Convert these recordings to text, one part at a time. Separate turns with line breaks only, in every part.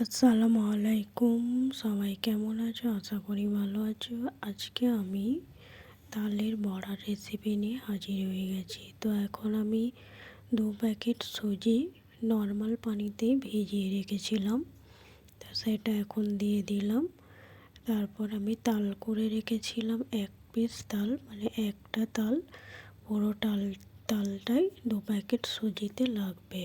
আসসালামু আলাইকুম। সবাই কেমন আছো? আশা করি ভালো আছো। আজকে আমি তালের বড়ার রেসিপি নিয়ে হাজির হয়ে গেছি। তো এখন আমি 2 প্যাকেট সুজি নর্মাল পানিতে ভিজিয়ে রেখেছিলাম, তো সেটা এখন দিয়ে দিলাম। তারপর আমি তাল করে রেখেছিলাম 1 পিস তাল, মানে একটা তাল, পুরো তালটাই 2 প্যাকেট সুজিতে লাগবে।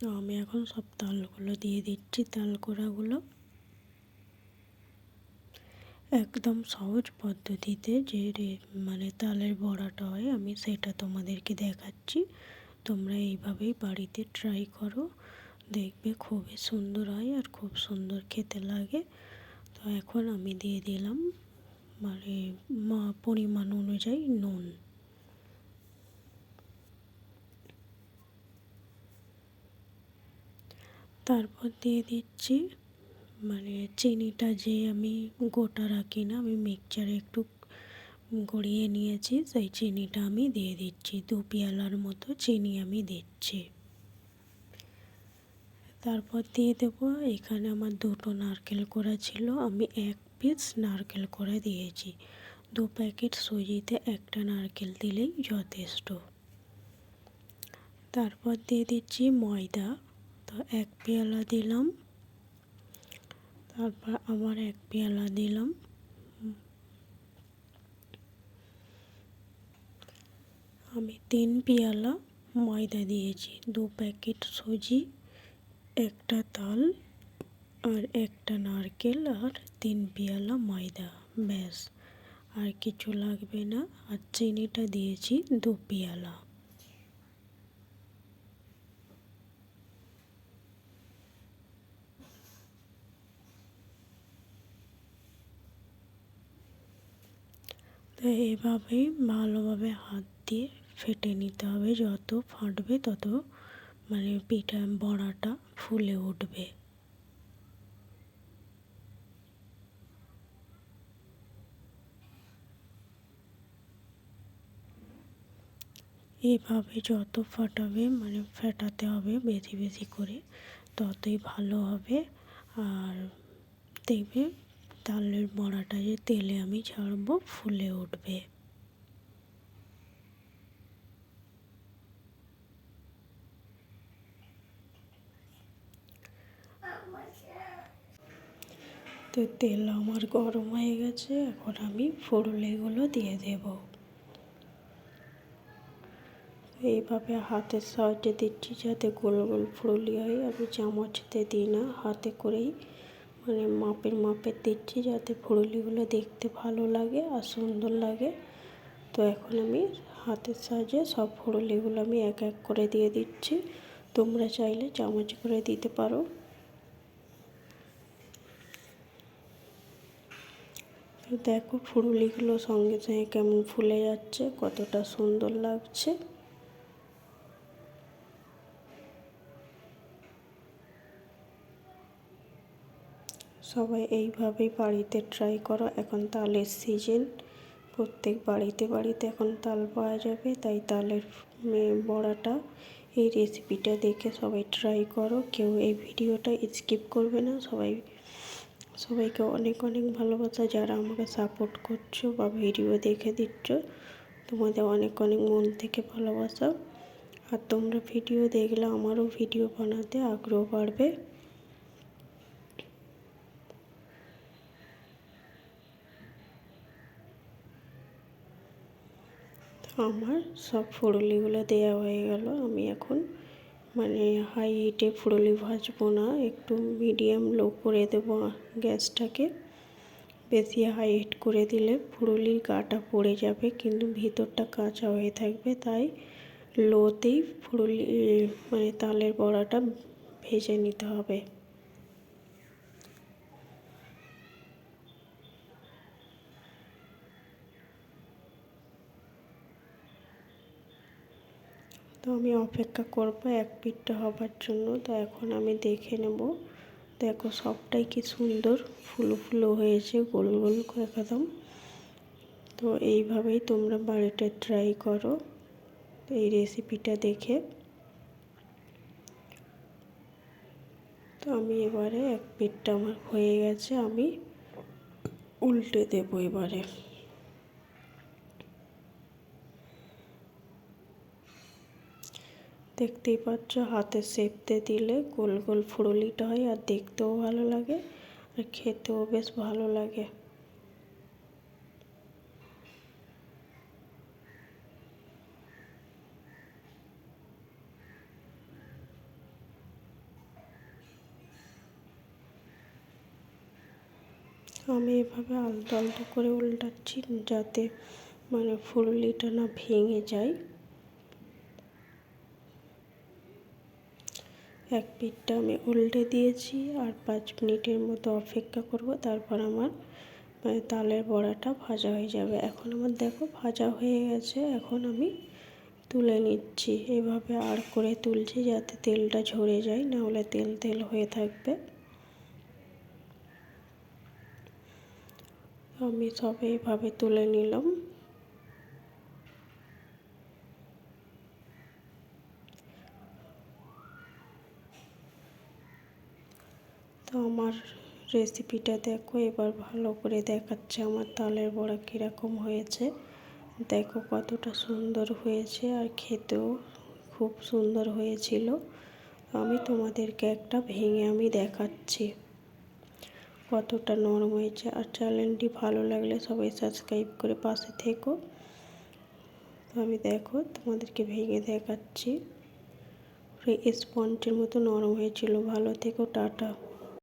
তো আমি এখন সব তালগুলো দিয়ে দিচ্ছি। তাল কোড়াগুলো একদম সহজ পদ্ধতিতে মানে তালের বড়াটা হয়, আমি সেটা তোমাদেরকে দেখাচ্ছি। তোমরা এইভাবেই বাড়িতে ট্রাই করো, দেখবে খুবই সুন্দর হয় আর খুব সুন্দর খেতে লাগে। তো এখন আমি দিয়ে দিলাম মানে পরিমাণ অনুযায়ী নুন। তারপর দিয়ে দিচ্ছি মানে চিনিটা, যে আমি গোটা রাখি না, আমি মিক্সচারে একটু গড়িয়ে নিয়েছি, সেই চিনিটা আমি দিয়ে দিচ্ছি। 2 পেয়ালার মতো চিনি আমি দিচ্ছি। তারপর দিয়ে দেবো, এখানে আমার 2টো নারকেল কোড়া ছিল, আমি 1 পিস নারকেল কোড়া দিয়েছি। 2 প্যাকেট সুজিতে একটা নারকেল দিলেই যথেষ্ট। তারপর দিয়ে দিচ্ছি ময়দা, তো 1 পেয়ালা দিলাম। তারপর আবার 1 পেয়ালা দিলাম। আমি 3 পেয়ালা ময়দা দিয়েছি। 2 প্যাকেট সুজি, একটা তাল আর একটা নারকেল আর 3 পেয়ালা ময়দা, ব্যাস আর কিছু লাগবে না। আর চিনিটা দিয়েছি 2 পেয়ালা। তো এভাবেই ভালোভাবে হাত দিয়ে ফেটে নিতে হবে, যত ফাটবে তত মানে পিঠা বড়াটা ফুলে উঠবে। এভাবে যত ফাটাবে মানে ফেটাতে হবে বেশি বেশি করে, ততই ভালো হবে। আর দেখবে তালের বড়াটা যে তেলে আমি ছাড়বো ফুলে উঠবে। তো তেল আমার গরম হয়ে গেছে, এখন আমি ফুলুলিগুলো দিয়ে দেব। এইভাবে হাতের সাহায্যে দিচ্ছি যাতে গোল গোল ফুলুলি হয়। আমি চামচতে দিই না, হাতে করেই মানে মাপের মাপের দিচ্ছি যাতে ফুলুলিগুলো দেখতে ভালো লাগে আর সুন্দর লাগে। তো এখন আমি হাতের সাহায্যে সব ফুলুলিগুলো আমি এক এক করে দিয়ে দিচ্ছি। তোমরা চাইলে চামচ করে দিতে পারো। তো দেখো ফুলুলিগুলো সঙ্গে সঙ্গে কেমন ফুলে যাচ্ছে, কতটা সুন্দর লাগছে। সবাই এইভাবেই বাড়িতে ট্রাই করো। এখন তালের সিজন, প্রত্যেক বাড়িতে বাড়িতে এখন তাল পাওয়া যাবে, তাই তালের বড়াটা এই রেসিপিটা দেখে সবাই ট্রাই করো। কেউ এই ভিডিওটা স্কিপ করবে না। সবাইকে অনেক অনেক ভালোবাসা, যারা আমাকে সাপোর্ট করছো বা ভিডিও দেখে দিচ্ছ, তোমাদের অনেক অনেক মন থেকে ভালোবাসা। আর তোমরা ভিডিও দেখলে আমারও ভিডিও বানাতে আগ্রহ বাড়বে। আমার সব ফুলুলিগুলো দেওয়া হয়ে গেল। আমি এখন মানে হাই হিটে ফুলুলি ভাজবো না, একটু মিডিয়াম লো করে দেবো গ্যাসটাকে। বেশি হাই হিট করে দিলে ফুলুলির গাটা পড়ে যাবে, কিন্তু ভিতরটা কাঁচা হয়ে থাকবে, তাই লোতেই ফুলুলি মানে তালের বড়াটা ভেজে নিতে হবে। তো আমি অপেক্ষা করব এক পিঠটা হবার জন্য। তো এখন আমি দেখে নেব। দেখো সবটাই কি সুন্দর ফুলো ফুলো হয়েছে, গোল গোল একদম। তো এইভাবেই তোমরা বাড়িতে ট্রাই করো এই রেসিপিটা দেখে। আমি এবারে এক পিঠটা আমার হয়ে গেছে, আমি উল্টে দেবো এবারে। দেখতেই পাচ্ছ হাতে সেঁকতে দিলে গোল গোল ফুরুলিটা হয়, আর দেখতেও ভালো লাগে আর খেতেও বেশ ভালো লাগে। আমি এভাবে আলতো আলতো করে উল্টাচ্ছি যাতে মানে ফুলুলিটা না ভেঙে যায়। এক পিঠটা আমি উল্টে দিয়েছি আর 5 মিনিটের মতো অপেক্ষা করব, তারপর আমার তালের বড়াটা ভাজা হয়ে যাবে। এখন আমার দেখো ভাজা হয়ে গেছে, এখন আমি তুলে নিচ্ছি। এভাবে আর করে তুলছি যাতে তেলটা ঝরে যায়, নাহলে তেল তেল হয়ে থাকবে। আমি সব এইভাবে তুলে নিলাম। তো আমার রেসিপিটা দেখো, এবার ভালো করে দেখাচ্ছে আমার তালের বড়া কীরকম হয়েছে। দেখো কতটা সুন্দর হয়েছে আর খেতেও খুব সুন্দর হয়েছিল। আমি তোমাদেরকে একটা ভেঙে আমি দেখাচ্ছি কতটা নরম হয়েছে। আর চ্যানেলটি ভালো লাগলে সবাই সাবস্ক্রাইব করে পাশে থেকো। তো আমি দেখো তোমাদেরকে ভেঙে দেখাচ্ছি, স্পঞ্জের মতো নরম হয়েছিল। ভালো থেকো, টাটা।